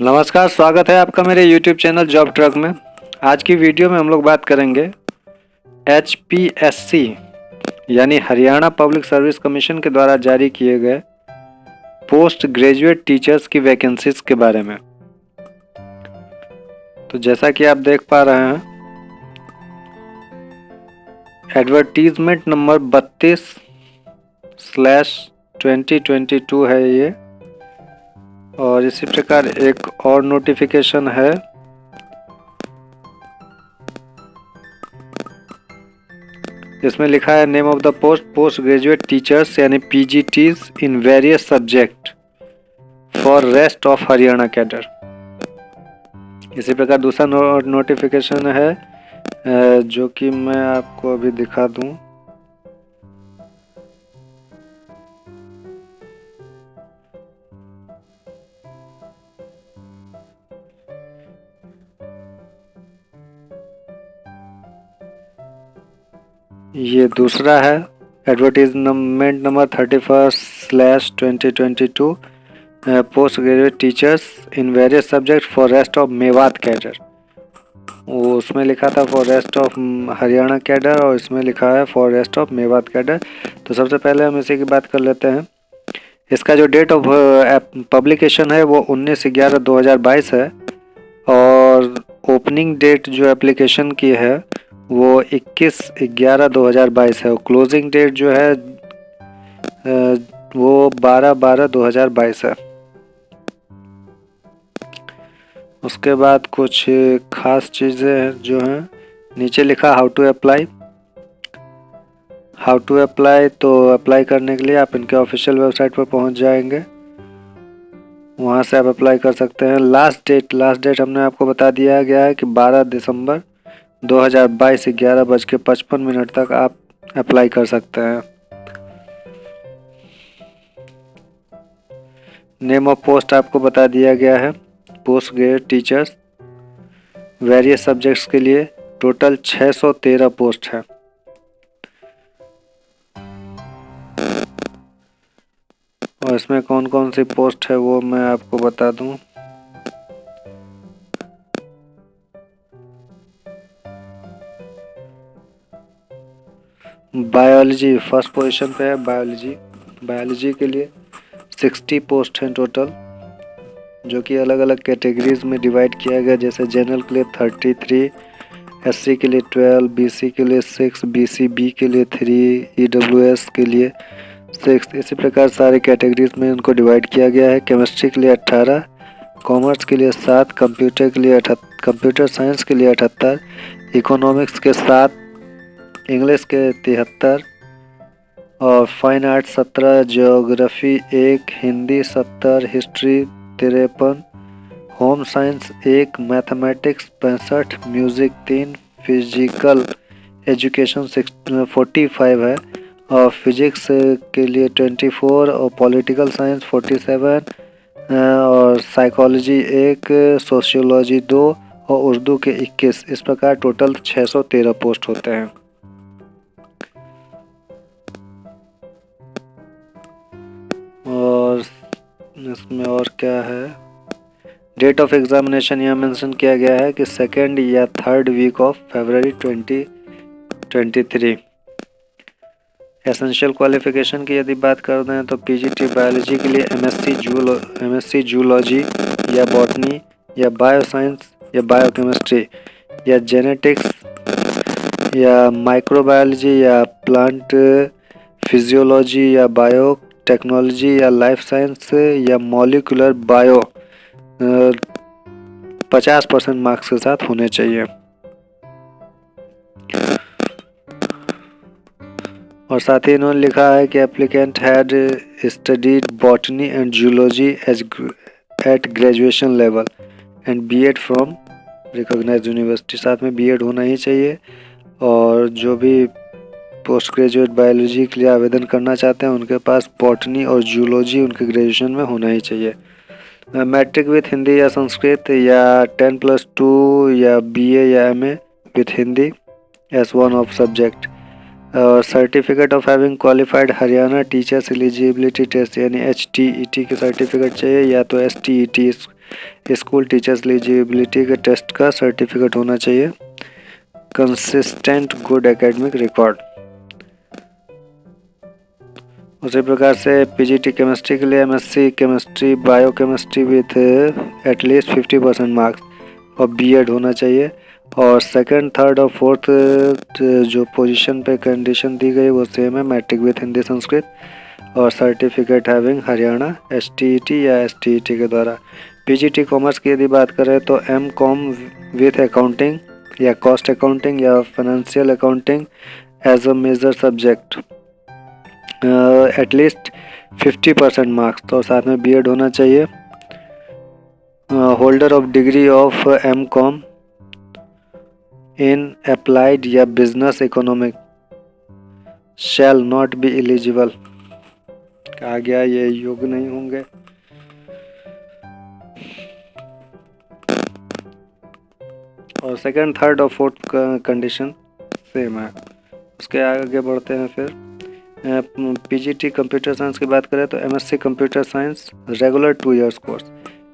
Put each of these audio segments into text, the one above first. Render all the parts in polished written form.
नमस्कार, स्वागत है आपका मेरे YouTube चैनल जॉब ट्रक में। आज की वीडियो में हम लोग बात करेंगे HPSC यानी हरियाणा पब्लिक सर्विस कमीशन के द्वारा जारी किए गए पोस्ट ग्रेजुएट टीचर्स की वैकेंसीज के बारे में। तो जैसा कि आप देख पा रहे हैं, एडवर्टीजमेंट नंबर 32/2022 है ये, और इसी प्रकार एक और नोटिफिकेशन है इसमें लिखा है name of the post graduate teachers यानी PGTs in various subject for rest of Haryana cadre. इसी प्रकार दूसरा नोटिफिकेशन है जो कि मैं आपको अभी दिखा दूं। ये दूसरा है advertisement number 31/2022 post graduate teachers in various subject for rest of Mewat cadre. वो उसमें लिखा था for rest of Haryana cadre और इसमें लिखा है for rest of Mewat cadre. तो सबसे पहले हम इसी की बात कर लेते हैं। इसका जो डेट ऑफ पब्लिकेशन है वो 19/11/2022 है, और ओपनिंग डेट जो एप्लीकेशन की है वो 21/11/2022 है, और क्लोजिंग डेट जो है वो 12/12/2022 है। उसके बाद कुछ खास चीज़ें जो हैं, नीचे लिखा हाउ टू अप्लाई। तो अप्लाई करने के लिए आप इनके ऑफिशियल वेबसाइट पर पहुंच जाएंगे, वहां से आप अप्लाई कर सकते हैं। लास्ट डेट हमने आपको बता दिया गया है कि 12 दिसंबर 2022 11:55 तक आप अप्लाई कर सकते हैं। नेम ऑफ पोस्ट आपको बता दिया गया है, post graduate teachers various subjects के लिए टोटल 613 पोस्ट है। और इसमें कौन कौन सी पोस्ट है वो मैं आपको बता दूं। बायोलॉजी फर्स्ट पोजीशन पे है। बायोलॉजी के लिए 60 पोस्ट हैं टोटल, जो कि अलग अलग कैटेगरीज में डिवाइड किया गया। जैसे जनरल के लिए 33, SC के लिए 12, BC के लिए 6, BCB के लिए 3, EWS के लिए 6। इसी प्रकार सारे कैटेगरीज में इनको डिवाइड किया गया है। केमिस्ट्री के लिए 18, कॉमर्स के लिए 7, कंप्यूटर साइंस के लिए 78, इकोनॉमिक्स के 7, इंग्लिश के 73, और fine art 17, geography 1, Hindi 70, history 53, home science 1, mathematics 65, music 3, physical education 45 है, और फिजिक्स के लिए 24, और पॉलिटिकल साइंस 47, और साइकोलॉजी 1, सोशियोलॉजी 2, और उर्दू के 21। इस प्रकार टोटल 613 पोस्ट होते हैं। और इसमें और क्या है, डेट ऑफ एग्जामिनेशन यहाँ मेंशन किया गया है कि 2nd या 3rd week of February 2023। Essential qualification की यदि बात कर दें तो PGT बायोलॉजी के लिए MSc जूलॉजी या बॉटनी या बायोसाइंस या बायोकेमिस्ट्री या जेनेटिक्स या माइक्रोबायोलॉजी या प्लांट फिजियोलॉजी या बायो टेक्नोलॉजी या लाइफ साइंस या मॉलिक्यूलर बायो 50% मार्क्स के साथ होने चाहिए। और साथ ही इन्होंने लिखा है कि applicant had studied botany and zoology at graduation level and B.Ed from recognised university. साथ में B.Ed होना ही चाहिए, और जो भी पोस्ट ग्रेजुएट बायोलॉजी के लिए आवेदन करना चाहते हैं उनके पास बॉटनी और जूलॉजी उनके ग्रेजुएशन में होना ही चाहिए। मैट्रिक विथ हिंदी या संस्कृत या 10+2 या BA या MA with Hindi as one of subject, और certificate of having qualified Haryana teachers eligibility test यानी HTET की सर्टिफिकेट चाहिए, या तो STET स्कूल टीचर्स एलिजिबिलिटी के टेस्ट का सर्टिफिकेट होना चाहिए। Consistent good academic record. उसी प्रकार से पीजीटी केमिस्ट्री के लिए MSc chemistry biochemistry with at least 50% marks और बीएड होना चाहिए। और सेकंड, थर्ड और फोर्थ जो पोजीशन पे कंडीशन दी गई वो सेम है, मैट्रिक विथ हिंदी संस्कृत और सर्टिफिकेट हैविंग हरियाणा एसटीईटी या एसटीईटी के द्वारा। पीजीटी कॉमर्स की यदि बात करें तो एमकॉम विथ अकाउंटिंग या कॉस्ट अकाउंटिंग या financial accounting as a major subject, at least 50% marks तो साथ में बीएड होना चाहिए। Holder of degree of MCom in applied या business economic shall not be eligible. कहा गया ये योग्य नहीं होंगे। और सेकंड, थर्ड और फोर्थ कंडीशन सेम है। उसके आगे बढ़ते हैं फिर। पीजीटी कंप्यूटर साइंस की बात करें तो MSc computer science regular 2 years course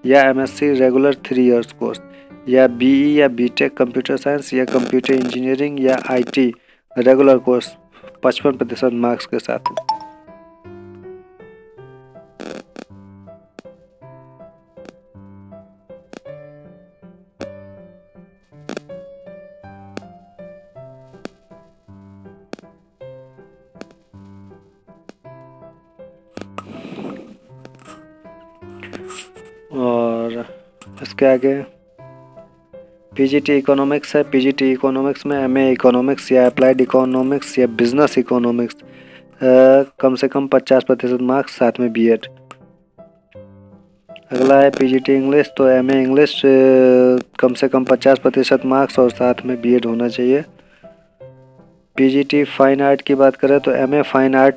या एमएससी रेगुलर 3 इयर्स कोर्स या बीई या बीटेक कंप्यूटर साइंस या कंप्यूटर इंजीनियरिंग या आईटी रेगुलर कोर्स 55% मार्क्स के साथ। और इसके आगे पीजीटी इकोनॉमिक्स है। पीजीटी इकोनॉमिक्स में एमए इकोनॉमिक्स या अप्लाइड इकोनॉमिक्स या बिजनेस इकोनॉमिक्स कम से कम 50% मार्क्स साथ में बीएड। अगला है पीजीटी इंग्लिश, तो एमए इंग्लिश कम से कम 50% मार्क्स और साथ में बीएड होना चाहिए। पीजीटी फाइन आर्ट की बात करें तो एमए फाइन आर्ट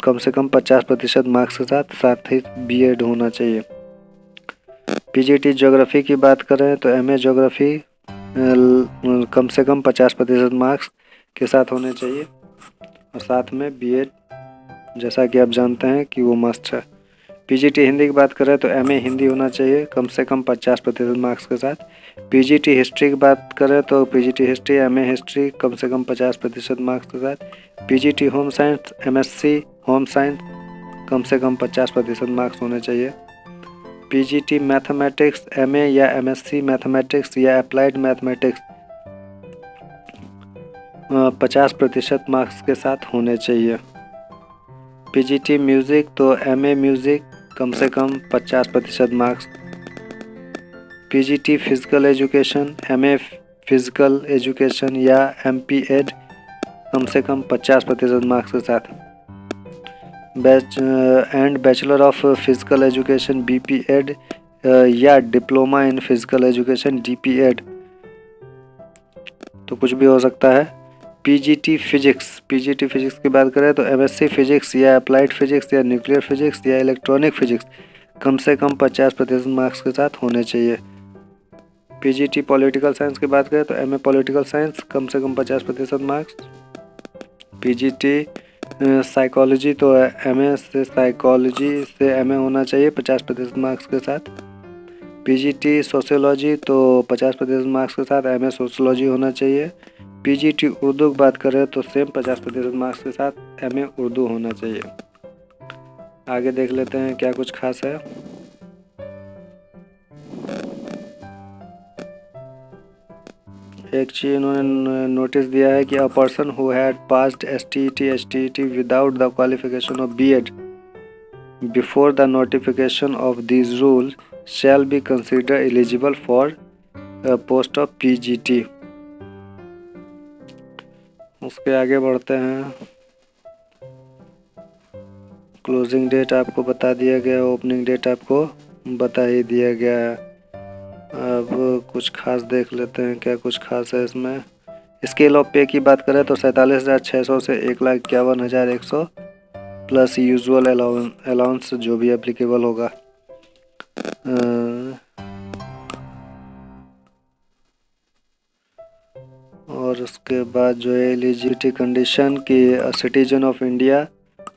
कम से कम 50% मार्क्स के साथ ही बीएड होना चाहिए। पीजीटी ज्योग्राफी की बात करें तो एमए ज्योग्राफी कम से कम 50% मार्क्स के साथ होने चाहिए और साथ में बीएड, जैसा कि आप जानते हैं कि वो मस्ट है। पीजीटी हिंदी की बात करें तो एमए हिंदी होना चाहिए कम से कम 50% मार्क्स के साथ। पीजीटी हिस्ट्री की बात करें तो पीजीटी हिस्ट्री एमए हिस्ट्री कम से कम 50% मार्क्स के साथ। PGT home science MSc home science कम से कम 50% मार्क्स होने चाहिए। पीजीटी मैथमेटिक्स एमए या एमएससी मैथमेटिक्स या अप्लाइड मैथमेटिक्स 50% मार्क्स के साथ होने चाहिए। पीजीटी म्यूज़िक तो एमए म्यूज़िक कम से कम 50% marks. PGT physical education MA physical education या एमपीएड कम से कम 50% मार्क्स के साथ। And bachelor of physical education BPEd या diploma in physical education DPEd तो कुछ भी हो सकता है। पीजीटी फिजिक्स की बात करें तो एमएससी फिजिक्स या अप्लाइड फिजिक्स या न्यूक्लियर फिजिक्स या इलेक्ट्रॉनिक फिजिक्स कम से कम 50% मार्क्स के साथ होने चाहिए। पीजीटी पॉलिटिकल साइंस की बात करें तो एमए पॉलिटिकल साइंस कम से कम 50% मार्क्स। पीजीटी साइकोलॉजी तो एमए से साइकोलॉजी से एमए होना चाहिए 50% मार्क्स के साथ। पीजीटी सोशियोलॉजी तो 50% मार्क्स के साथ एमए सोशियोलॉजी होना चाहिए। पीजीटी उर्दू की बात करें तो सेम 50% मार्क्स के साथ एमए उर्दू होना चाहिए। आगे देख लेते हैं क्या कुछ खास है। एक चीज इन्होंने नोटिस दिया है कि a person who had passed STET without the qualification of BEd before the notification of this rule shall be consider eligible for post of PGT. उसके आगे बढ़ते हैं। क्लोजिंग डेट आपको बता दिया गया, ओपनिंग डेट आपको बता ही दिया गया है। अब कुछ खास देख लेते हैं क्या कुछ खास है इसमें। स्केल ऑफ पे की बात करें तो 47,600 से 1,51,100 प्लस यूजुअल अलाउंस जो भी एप्लीकेबल होगा। और उसके बाद जो है एलिजिबिलिटी कंडीशन की citizen of India,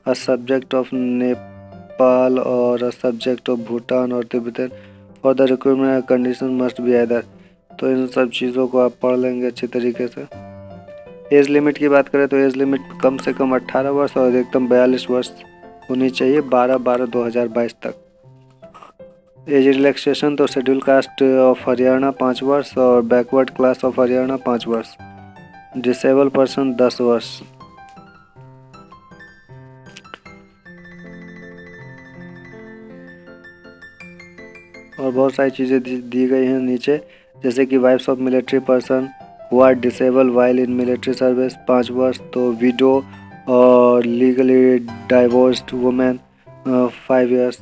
a subject of Nepal और अ सब्जेक्ट ऑफ भूटान और Tibetan for the requirement condition must be either. तो इन सब चीज़ों को आप पढ़ लेंगे अच्छी तरीके से। एज लिमिट की बात करें तो एज लिमिट कम से कम 18 वर्ष और अधिकतम 42 वर्ष होनी चाहिए 12/12/2022 तक। एज रिलैक्सेशन तो शेड्यूल कास्ट ऑफ हरियाणा 5 वर्ष और बैकवर्ड क्लास ऑफ हरियाणा 5 वर्ष, डिसेबल पर्सन 10 वर्ष। और बहुत सारी चीज़ें दी गई हैं नीचे, जैसे कि wives of military person who are disable while in military service 5 वर्ष, तो विडो और लीगली डाइवोर्स्ड वुमेन 5 इयर्स।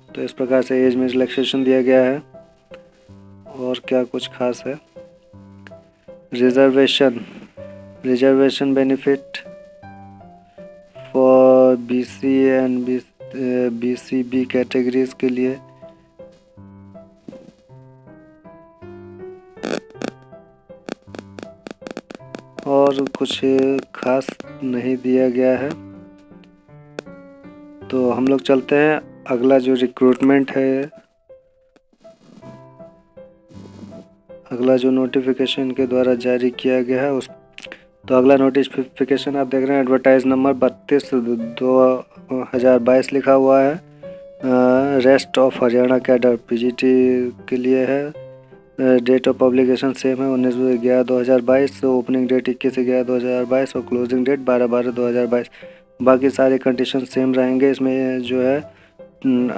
तो इस प्रकार से एज में रिलैक्सेशन दिया गया है। और क्या कुछ खास है? Reservation benefit for BC and BCB categories के लिए और कुछ खास नहीं दिया गया है। तो हम लोग चलते हैं अगला जो रिक्रूटमेंट है, अगला जो नोटिफिकेशन के द्वारा जारी किया गया है उस। तो अगला नोटिफिकेशन आप देख रहे हैं, एडवर्टाइज नंबर 32/2022 लिखा हुआ है। Rest of Haryana cadre PGT के लिए है। डेट ऑफ पब्लिकेशन सेम है 19/11/2022, ओपनिंग डेट 21/11/2022 और क्लोजिंग डेट 12/12/2022। बाकी सारे कंडीशन सेम रहेंगे। इसमें जो है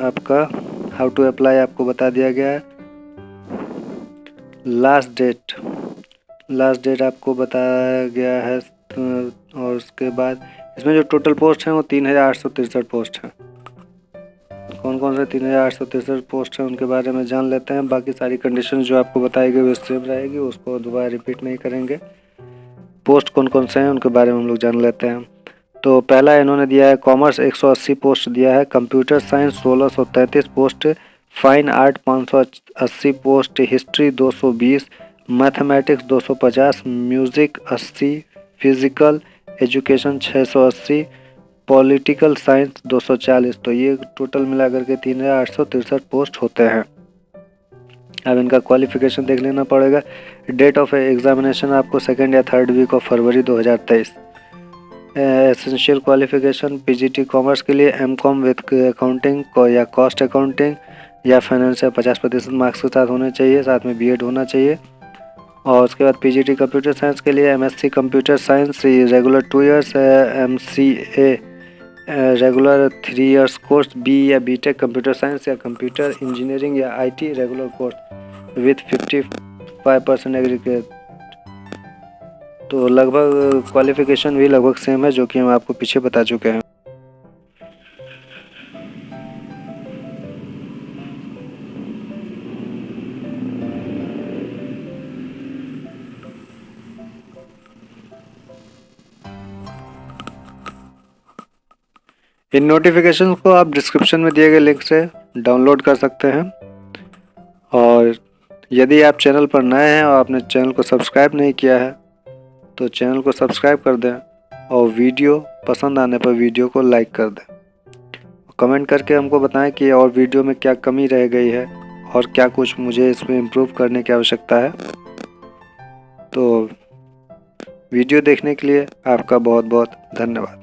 आपका हाउ टू अप्लाई आपको बता दिया गया है। लास्ट डेट आपको बताया गया है। और उसके बाद इसमें जो टोटल पोस्ट हैं वो 3863 पोस्ट हैं। कौन कौन से 3863 पोस्ट हैं उनके बारे में जान लेते हैं। बाकी सारी कंडीशन जो आपको बताई गई वो सेम रहेगी, उसको दोबारा रिपीट नहीं करेंगे। पोस्ट कौन कौन से हैं उनके बारे में हम लोग जान लेते हैं। तो पहला इन्होंने दिया है कॉमर्स 180 पोस्ट दिया है, computer science 1633 post, fine art 580 post, history 220, mathematics 250, music 80, physical education 680, political science 240। तो ये टोटल मिलाकर के 3863 पोस्ट होते हैं। अब इनका क्वालिफिकेशन देख लेना पड़ेगा। डेट ऑफ एग्जामिनेशन आपको 2nd या 3rd week of February 2023। Essential qualification PGT commerce के लिए MCOM विद अकाउंटिंग या कॉस्ट अकाउंटिंग या फाइनेंस 50% मार्क्स के साथ होने चाहिए, साथ में BEd होना चाहिए। और उसके बाद PGT कंप्यूटर साइंस के लिए MSc computer science regular 2 years, MCA regular 3 years course, BE या BTech कंप्यूटर साइंस या कंप्यूटर इंजीनियरिंग या IT regular course with 55% aggregate. तो लगभग क्वालिफिकेशन भी लगभग सेम है, जो कि हम आपको पीछे बता चुके हैं। इन नोटिफिकेशन को आप डिस्क्रिप्शन में दिए गए लिंक से डाउनलोड कर सकते हैं। और यदि आप चैनल पर नए हैं और आपने चैनल को सब्सक्राइब नहीं किया है तो चैनल को सब्सक्राइब कर दें और वीडियो पसंद आने पर वीडियो को लाइक कर दें। कमेंट करके हमको बताएं कि और वीडियो में क्या कमी रह गई है और क्या कुछ मुझे इसमें इम्प्रूव करने की आवश्यकता है। तो वीडियो देखने के लिए आपका बहुत बहुत धन्यवाद।